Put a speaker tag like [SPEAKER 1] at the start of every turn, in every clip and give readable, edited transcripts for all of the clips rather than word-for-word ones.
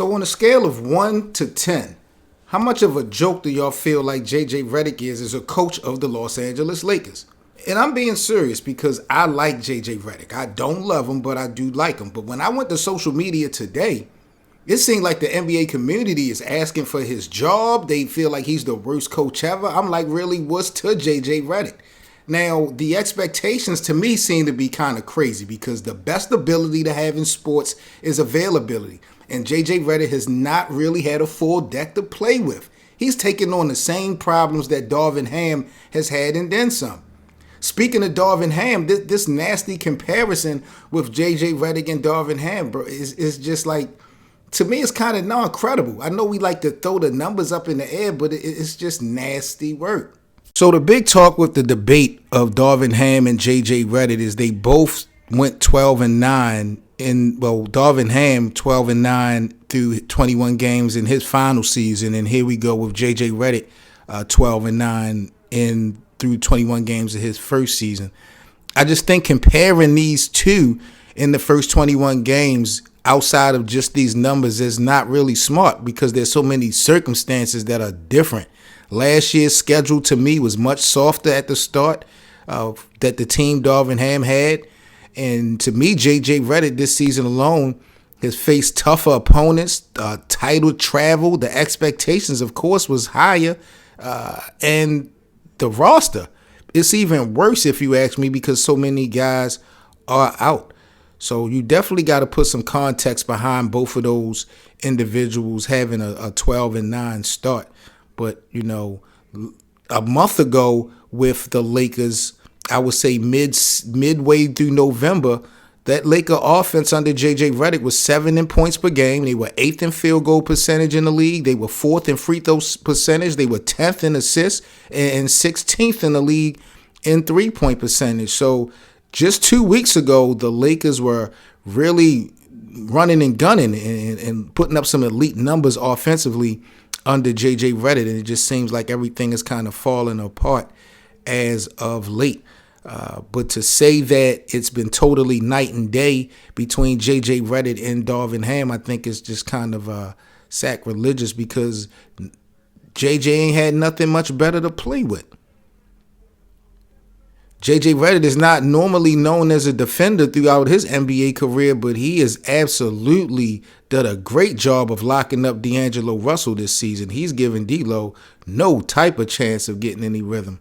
[SPEAKER 1] So on a scale of 1 to 10, how much of a joke do y'all feel like JJ Redick is as a coach of the Los Angeles Lakers? And I'm being serious because I like JJ Redick. I don't love him, but I do like him. But when I went to social media today, it seemed like the NBA community is asking for his job. They feel like he's the worst coach ever. I'm like, really, what's to JJ Redick? Now, the expectations to me seem to be kind of crazy because the best ability to have in sports is availability. And JJ Redick has not really had a full deck to play with. He's taken on the same problems that Redick Ham has had and then some. Speaking of Redick Ham, this nasty comparison with JJ Redick and Redick Ham, bro, is just like, to me, it's kind of non-credible. I know we like to throw the numbers up in the air, but it's just nasty work. So the big talk with the debate of Redick Ham and JJ Redick is they both went 12-9 Redick Ham 12-9 through 21 games in his final season, and here we go with JJ Redick 12-9 in through 21 games of his first season. I just think comparing these two in the first 21 games outside of just these numbers is not really smart because there's so many circumstances that are different. Last year's schedule to me was much softer at the start that the team Redick Ham had. And to me, JJ Redick this season alone has faced tougher opponents, title travel. The expectations, of course, was higher. And the roster, it's even worse if you ask me because so many guys are out. So you definitely got to put some context behind both of those individuals having a 12-9 start. But, you know, a month ago with the Lakers, I would say midway through November, that Laker offense under JJ Redick was 7 in points per game. They were 8th in field goal percentage in the league. They were 4th in free throw percentage. They were 10th in assists and 16th in the league in three-point percentage. So just 2 weeks ago, the Lakers were really running and gunning and putting up some elite numbers offensively under JJ Redick, and it just seems like everything is kind of falling apart as of late. But to say that it's been totally night and day between JJ Redick and Redick Ham, I think is just kind of sacrilegious because JJ ain't had nothing much better to play with. JJ Redick is not normally known as a defender throughout his NBA career, but he has absolutely done a great job of locking up D'Angelo Russell this season. He's given D'Lo no type of chance of getting any rhythm.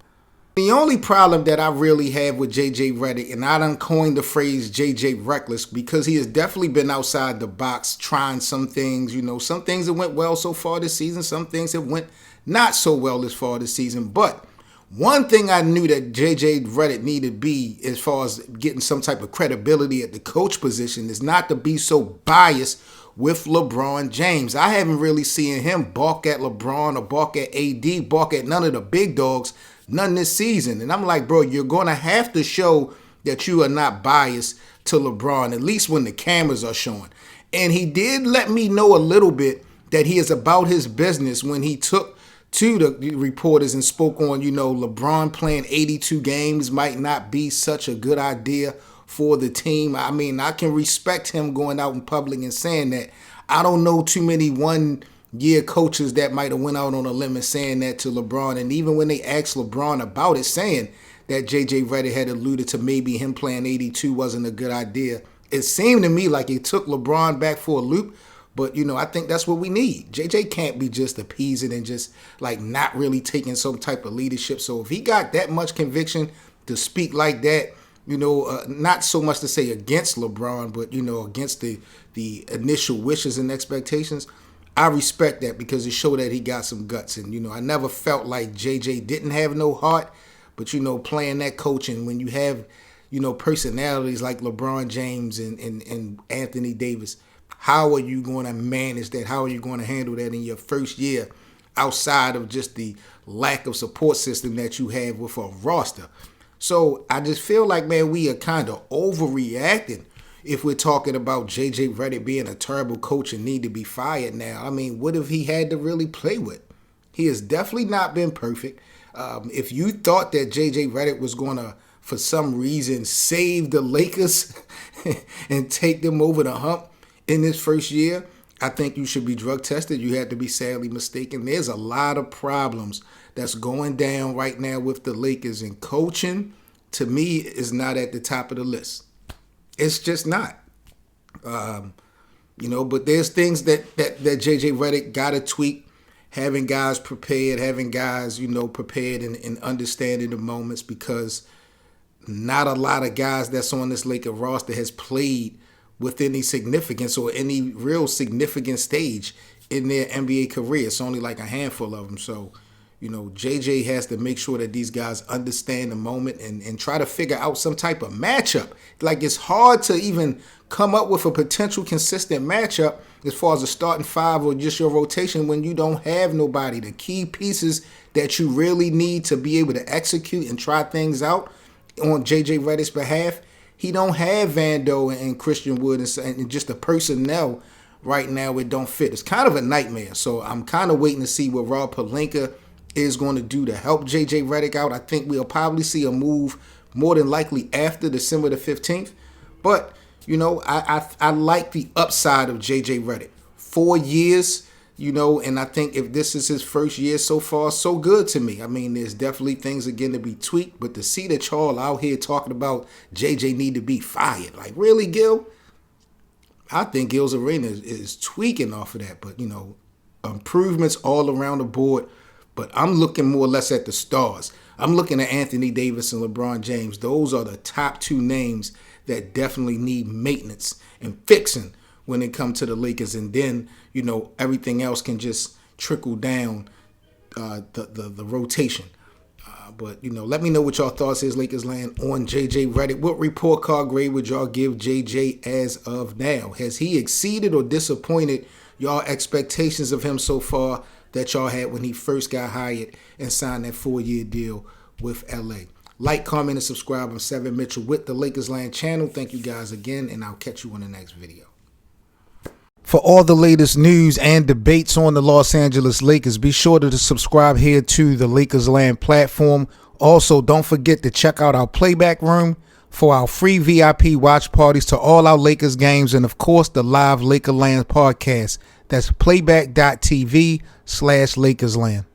[SPEAKER 1] The only problem that I really have with JJ Redick, and I done coined the phrase JJ Reckless because he has definitely been outside the box trying some things. You know, some things that went well so far this season, some things that went not so well this far this season. But one thing I knew that JJ Redick needed to be as far as getting some type of credibility at the coach position is not to be so biased with LeBron James. I haven't really seen him balk at LeBron or balk at AD, balk at none of the big dogs, none this season. And I'm like, bro, you're going to have to show that you are not biased to LeBron, at least when the cameras are showing. And he did let me know a little bit that he is about his business when he took to the reporters and spoke on, you know, LeBron playing 82 games might not be such a good idea for the team. I mean, I can respect him going out in public and saying that. I don't know too many one-year coaches that might have went out on a limb and saying that to LeBron. And even when they asked LeBron about it, saying that JJ Redick had alluded to maybe him playing 82 wasn't a good idea, it seemed to me like it took LeBron back for a loop. But, you know, I think that's what we need. JJ can't be just appeasing and just, like, not really taking some type of leadership. So if he got that much conviction to speak like that, you know, not so much to say against LeBron, but, you know, against the initial wishes and expectations, I respect that because it showed that he got some guts. And, you know, I never felt like JJ didn't have no heart. But, you know, playing that coach and when you have, you know, personalities like LeBron James and Anthony Davis, how are you going to manage that? How are you going to handle that in your first year outside of just the lack of support system that you have with a roster? So I just feel like, man, we are kind of overreacting if we're talking about JJ Redick being a terrible coach and need to be fired now. I mean, what if he had to really play with? He has definitely not been perfect. If you thought that JJ Redick was going to, for some reason, save the Lakers and take them over the hump in this first year, I think you should be drug tested. You had to be sadly mistaken. There's a lot of problems that's going down right now with the Lakers, and coaching, to me, is not at the top of the list. It's just not. But there's things that JJ Redick got to tweak. Having guys prepared, prepared and understanding the moments, because not a lot of guys that's on this Laker roster has played with any significance or any real significant stage in their NBA career. It's only like a handful of them. So, JJ has to make sure that these guys understand the moment and try to figure out some type of matchup. Like, it's hard to even come up with a potential consistent matchup as far as a starting five or just your rotation when you don't have nobody. The key pieces that you really need to be able to execute and try things out on JJ Redick's behalf, he don't have Vando and Christian Wood and just the personnel right now, it don't fit. It's kind of a nightmare. So I'm kind of waiting to see what Rob Pelinka is going to do to help JJ Redick out. I think we'll probably see a move more than likely after December the 15th. But, I like the upside of JJ Redick. 4 years, and I think if this is his first year so far, so good to me. I mean, there's definitely things again to be tweaked, but to see that y'all out here talking about JJ need to be fired, like, really, Gil? I think Gil's Arena is tweaking off of that, but, improvements all around the board. But I'm looking more or less at the stars. I'm looking at Anthony Davis and LeBron James. Those are the top two names that definitely need maintenance and fixing when it comes to the Lakers. And then, everything else can just trickle down the rotation. But let me know what y'all thoughts is, Lakers land, on JJ Redick. What report card grade would y'all give JJ as of now? Has he exceeded or disappointed y'all expectations of him so far that y'all had when he first got hired and signed that 4-year deal with LA? Like, comment, and subscribe. I'm Seven Mitchell with the Lakers Land channel. Thank you guys again, and I'll catch you on the next video. For all the latest news and debates on the Los Angeles Lakers, be sure to subscribe here to the Lakers Land platform. Also, don't forget to check out our playback room for our free VIP watch parties to all our Lakers games, and of course the live Laker Land podcast. That's playback.tv/LakersLand.